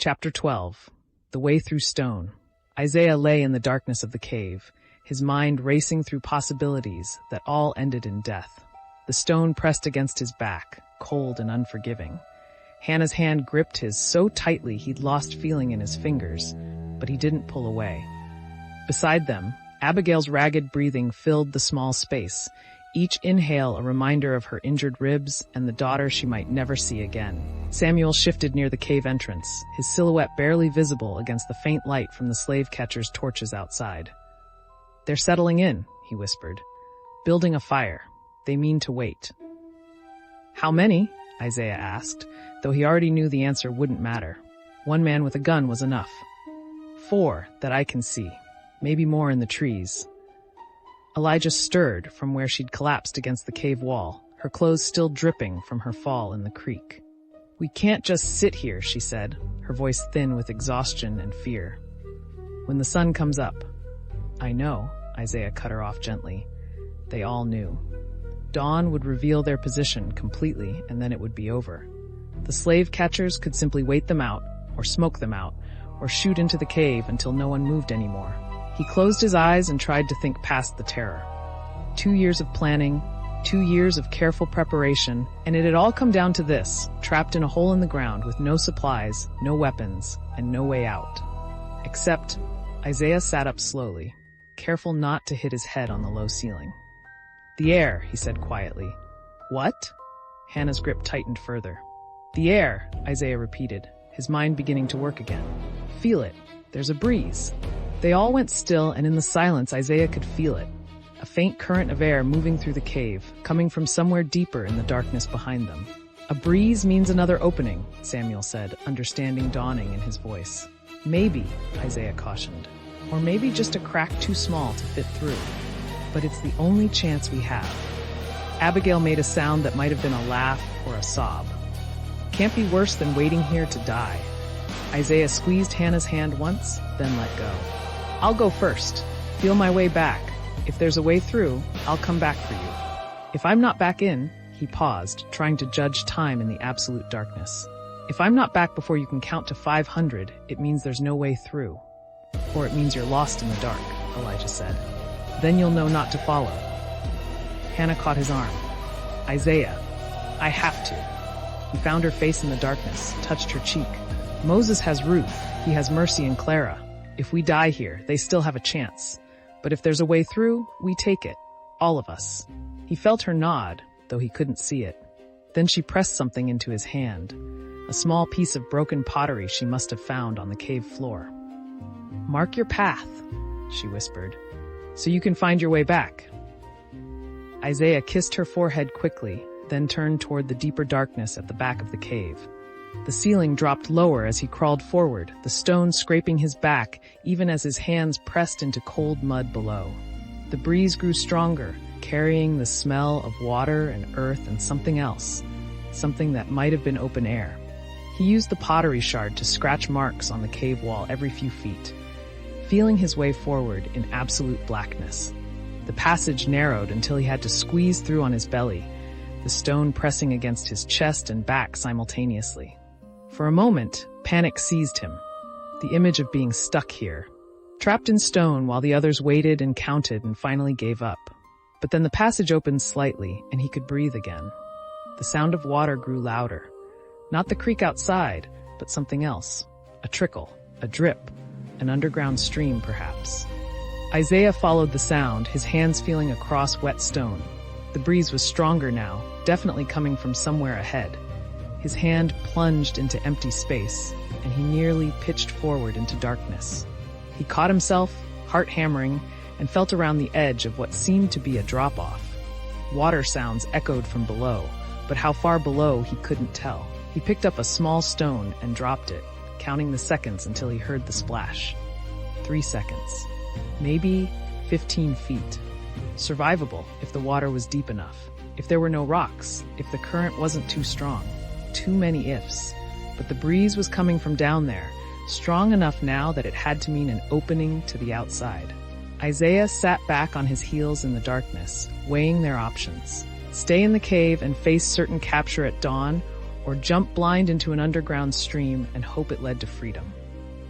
Chapter 12. The Way Through Stone. Isaiah lay in the darkness of the cave, his mind racing through possibilities that all ended in death. The stone pressed against his back, cold and unforgiving. Hannah's hand gripped his so tightly he'd lost feeling in his fingers, but he didn't pull away. Beside them, Abigail's ragged breathing filled the small space, each inhale a reminder of her injured ribs and the daughter she might never see again. Samuel shifted near the cave entrance, his silhouette barely visible against the faint light from the slave catcher's torches outside. "They're settling in," he whispered. "Building a fire. They mean to wait." "How many?" Isaiah asked, though he already knew the answer wouldn't matter. One man with a gun was enough. 4, that I can see. Maybe more in the trees. Elijah stirred from where she'd collapsed against the cave wall, her clothes still dripping from her fall in the creek. "We can't just sit here," she said, her voice thin with exhaustion and fear. "When the sun comes up." "I know," Isaiah cut her off gently. They all knew. Dawn would reveal their position completely, and then it would be over. The slave catchers could simply wait them out, or smoke them out, or shoot into the cave until no one moved anymore. He closed his eyes and tried to think past the terror. 2 years of planning, 2 years of careful preparation, and it had all come down to this, trapped in a hole in the ground with no supplies, no weapons, and no way out. Except, Isaiah sat up slowly, careful not to hit his head on the low ceiling. "The air," he said quietly. "What?" Hannah's grip tightened further. "The air," Isaiah repeated, his mind beginning to work again. "Feel it. There's a breeze." They all went still, and in the silence Isaiah could feel it. A faint current of air moving through the cave, coming from somewhere deeper in the darkness behind them. "A breeze means another opening," Samuel said, understanding dawning in his voice. "Maybe," Isaiah cautioned. "Or maybe just a crack too small to fit through. But it's the only chance we have." Abigail made a sound that might have been a laugh or a sob. "Can't be worse than waiting here to die." Isaiah squeezed Hannah's hand once, then let go. "I'll go first. Feel my way back. If there's a way through, I'll come back for you. If I'm not back in," he paused, trying to judge time in the absolute darkness. "If I'm not back before you can count to 500, it means there's no way through. Or it means you're lost in the dark," Elijah said. "Then you'll know not to follow." Hannah caught his arm. "Isaiah, I have to." He found her face in the darkness, touched her cheek. "Moses has Ruth. He has Mercy and Clara. If we die here, they still have a chance. But if there's a way through, we take it. All of us." He felt her nod, though he couldn't see it. Then she pressed something into his hand, a small piece of broken pottery she must have found on the cave floor. "Mark your path," she whispered, "so you can find your way back." Isaiah kissed her forehead quickly, then turned toward the deeper darkness at the back of the cave. The ceiling dropped lower as he crawled forward, the stone scraping his back even as his hands pressed into cold mud below. The breeze grew stronger, carrying the smell of water and earth and something else, something that might have been open air. He used the pottery shard to scratch marks on the cave wall every few feet, feeling his way forward in absolute blackness. The passage narrowed until he had to squeeze through on his belly, the stone pressing against his chest and back simultaneously. For a moment, panic seized him, the image of being stuck here, trapped in stone while the others waited and counted and finally gave up. But then the passage opened slightly, and he could breathe again. The sound of water grew louder. Not the creek outside, but something else. A trickle, a drip, an underground stream perhaps. Isaiah followed the sound, his hands feeling across wet stone. The breeze was stronger now, definitely coming from somewhere ahead. His hand plunged into empty space, and he nearly pitched forward into darkness. He caught himself, heart hammering, and felt around the edge of what seemed to be a drop-off. Water sounds echoed from below, but how far below he couldn't tell. He picked up a small stone and dropped it, counting the seconds until he heard the splash. 3 seconds. Maybe 15 feet. Survivable if the water was deep enough, if there were no rocks, if the current wasn't too strong. Too many ifs. But the breeze was coming from down there, strong enough now that it had to mean an opening to the outside. Isaiah sat back on his heels in the darkness, weighing their options. Stay in the cave and face certain capture at dawn, or jump blind into an underground stream and hope it led to freedom.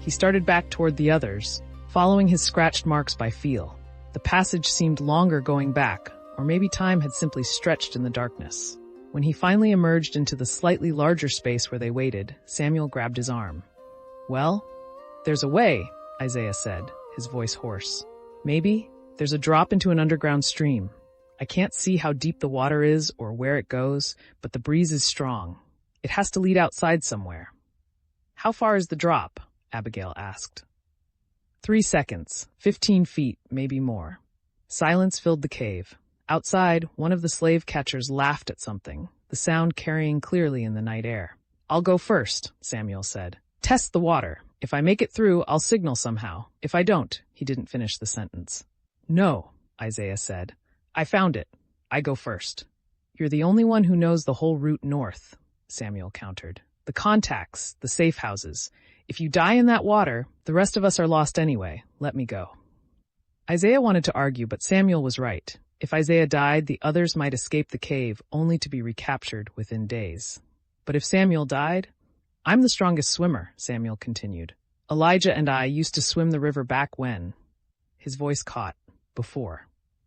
He started back toward the others, following his scratched marks by feel. The passage seemed longer going back, or maybe time had simply stretched in the darkness. When he finally emerged into the slightly larger space where they waited, Samuel grabbed his arm. "Well, there's a way," Isaiah said, his voice hoarse. "Maybe there's a drop into an underground stream. I can't see how deep the water is or where it goes, but the breeze is strong. It has to lead outside somewhere." "How far is the drop?" Abigail asked. 3 seconds, 15 feet, maybe more. Silence filled the cave. Outside, one of the slave catchers laughed at something, the sound carrying clearly in the night air. "I'll go first," Samuel said. "Test the water. If I make it through, I'll signal somehow. If I don't," he didn't finish the sentence. "No," Isaiah said. "I found it. I go first." "You're the only one who knows the whole route north," Samuel countered. "The contacts, the safe houses. If you die in that water, the rest of us are lost anyway. Let me go." Isaiah wanted to argue, but Samuel was right. If Isaiah died, the others might escape the cave, only to be recaptured within days. But if Samuel died, "I'm the strongest swimmer," Samuel continued. "Elijah and I used to swim the river back when." His voice caught. "Before.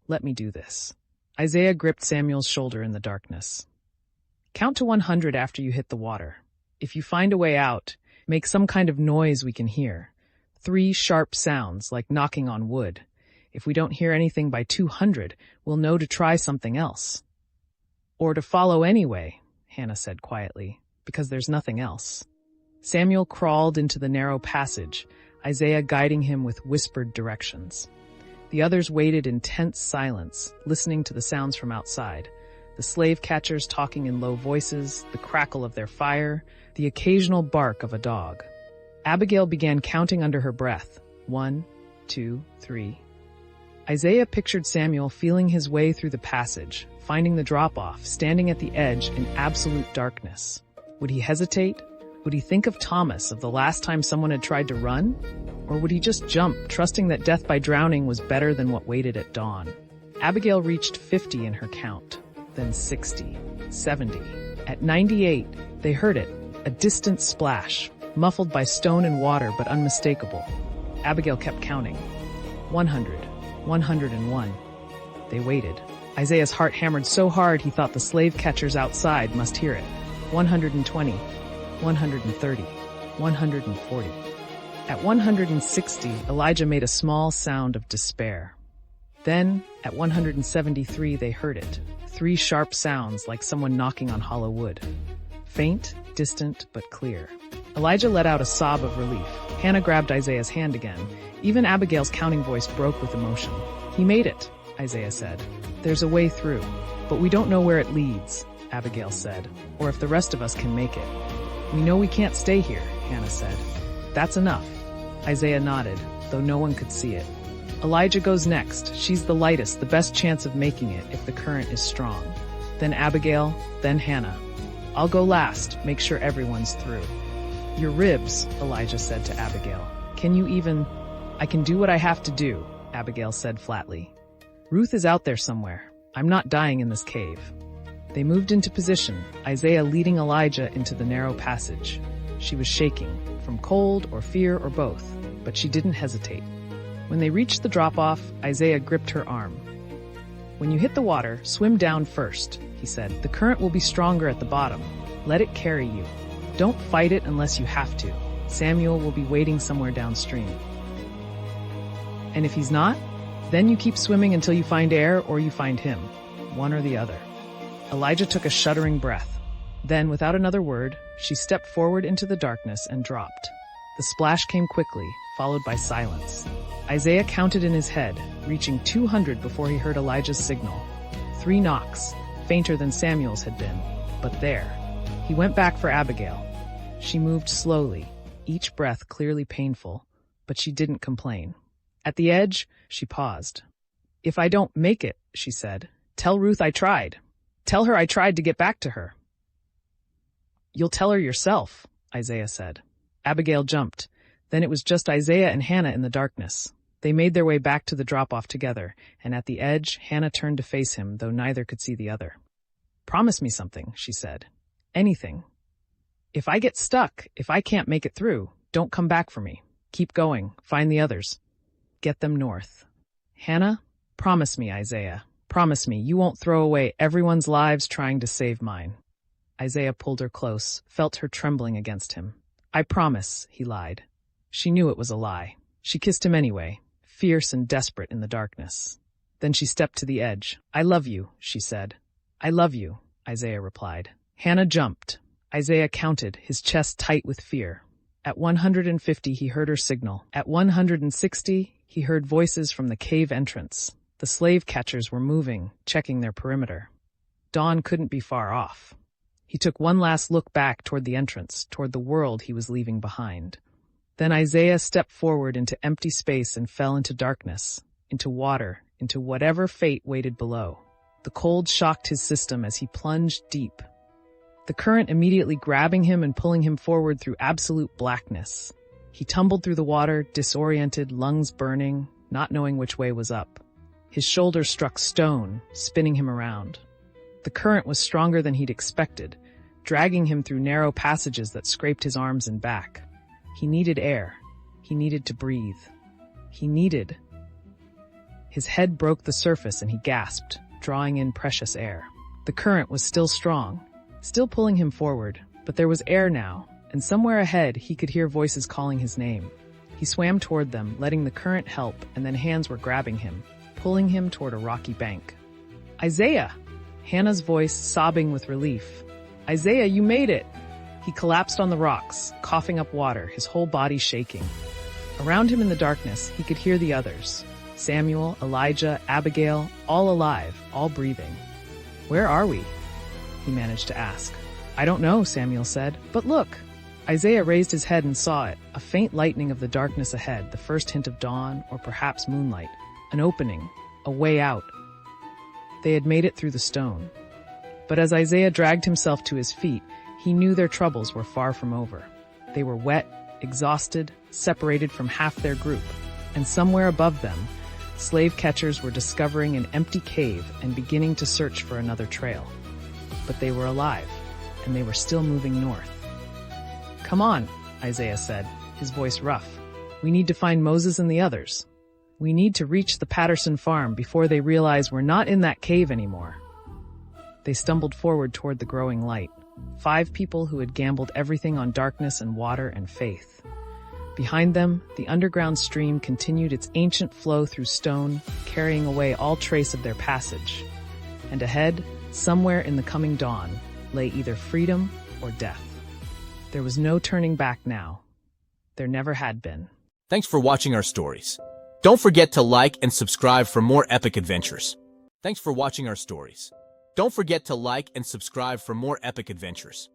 Let me do this." Isaiah gripped Samuel's shoulder in the darkness. "Count to 100 after you hit the water. If you find a way out, make some kind of noise we can hear. 3 sharp sounds, like knocking on wood. If we don't hear anything by 200, we'll know to try something else." "Or to follow anyway," Hannah said quietly, "because there's nothing else." Samuel crawled into the narrow passage, Isaiah guiding him with whispered directions. The others waited in tense silence, listening to the sounds from outside. The slave catchers talking in low voices, the crackle of their fire, the occasional bark of a dog. Abigail began counting under her breath. 1, 2, 3. Isaiah pictured Samuel feeling his way through the passage, finding the drop-off, standing at the edge in absolute darkness. Would he hesitate? Would he think of Thomas, of the last time someone had tried to run? Or would he just jump, trusting that death by drowning was better than what waited at dawn? Abigail reached 50 in her count, then 60, 70. At 98, they heard it, a distant splash, muffled by stone and water but unmistakable. Abigail kept counting. 100, 101. They waited. Isaiah's heart hammered so hard he thought the slave catchers outside must hear it. 120, 130, 140. At 160, Elijah made a small sound of despair. Then, at 173, they heard it. 3 sharp sounds like someone knocking on hollow wood. Faint, distant, but clear. Elijah let out a sob of relief. Hannah grabbed Isaiah's hand again. Even Abigail's counting voice broke with emotion. "He made it," Isaiah said. "There's a way through, but we don't know where it leads," Abigail said, "or if the rest of us can make it." "We know we can't stay here," Hannah said. "That's enough." Isaiah nodded, though no one could see it. "Elijah goes next. She's the lightest, the best chance of making it if the current is strong. Then Abigail, then Hannah. I'll go last, make sure everyone's through." "Your ribs," Elijah said to Abigail. "Can you even—" "I can do what I have to do," Abigail said flatly. "Ruth is out there somewhere. I'm not dying in this cave." They moved into position, Isaiah leading Elijah into the narrow passage. She was shaking, from cold or fear or both, but she didn't hesitate. When they reached the drop-off, Isaiah gripped her arm. "When you hit the water, swim down first," he said. "The current will be stronger at the bottom. Let it carry you. Don't fight it unless you have to. Samuel will be waiting somewhere downstream. And if he's not, then you keep swimming until you find air or you find him. One or the other." Elijah took a shuddering breath. Then, without another word, she stepped forward into the darkness and dropped. The splash came quickly, followed by silence. Isaiah counted in his head, reaching 200 before he heard Elijah's signal. 3 knocks, fainter than Samuel's had been, but there. He went back for Abigail. She moved slowly, each breath clearly painful, but she didn't complain. At the edge, she paused. "If I don't make it," she said, "tell Ruth I tried. Tell her I tried to get back to her." "You'll tell her yourself," Isaiah said. Abigail jumped. Then it was just Isaiah and Hannah in the darkness. They made their way back to the drop-off together, and at the edge, Hannah turned to face him, though neither could see the other. "Promise me something," she said. "Anything. If I get stuck, if I can't make it through, don't come back for me. Keep going. Find the others. Get them north. Hannah, promise me, Isaiah. Promise me you won't throw away everyone's lives trying to save mine. Isaiah pulled her close, felt her trembling against him. I promise, he lied. She knew it was a lie. She kissed him anyway, fierce and desperate in the darkness. Then she stepped to the edge. I love you, she said. I love you, Isaiah replied. Hannah jumped. Isaiah counted, his chest tight with fear. At 150, he heard her signal. At 160, he heard voices from the cave entrance. The slave catchers were moving, checking their perimeter. Dawn couldn't be far off. He took one last look back toward the entrance, toward the world he was leaving behind. Then Isaiah stepped forward into empty space and fell into darkness, into water, into whatever fate waited below. The cold shocked his system as he plunged deep, the current immediately grabbing him and pulling him forward through absolute blackness. He tumbled through the water, disoriented, lungs burning, not knowing which way was up. His shoulders struck stone, spinning him around. The current was stronger than he'd expected, dragging him through narrow passages that scraped his arms and back. He needed air. He needed to breathe. His head broke the surface and he gasped, drawing in precious air. The current was still strong, still pulling him forward, but there was air now, and somewhere ahead he could hear voices calling his name. He swam toward them, letting the current help, and then hands were grabbing him, pulling him toward a rocky bank. Isaiah! Hannah's voice sobbing with relief. Isaiah, you made it! He collapsed on the rocks, coughing up water, his whole body shaking. Around him in the darkness, he could hear the others. Samuel, Elijah, Abigail, all alive, all breathing. Where are we? He managed to ask. I don't know, Samuel said. But look! Isaiah raised his head and saw it, a faint lightening of the darkness ahead, the first hint of dawn, or perhaps moonlight. An opening, a way out. They had made it through the stone. But as Isaiah dragged himself to his feet, he knew their troubles were far from over. They were wet, exhausted, separated from half their group. And somewhere above them, slave catchers were discovering an empty cave and beginning to search for another trail. But they were alive, and they were still moving north. Come on, Isaiah said, his voice rough. We need to find Moses and the others. We need to reach the Patterson farm before they realize we're not in that cave anymore. They stumbled forward toward the growing light. 5 people who had gambled everything on darkness and water and faith. Behind them, the underground stream continued its ancient flow through stone, carrying away all trace of their passage. And ahead, somewhere in the coming dawn, lay either freedom or death. There was no turning back now. There never had been. Thanks for watching our stories. Don't forget to like and subscribe for more epic adventures. Thanks for watching our stories. Don't forget to like and subscribe for more epic adventures.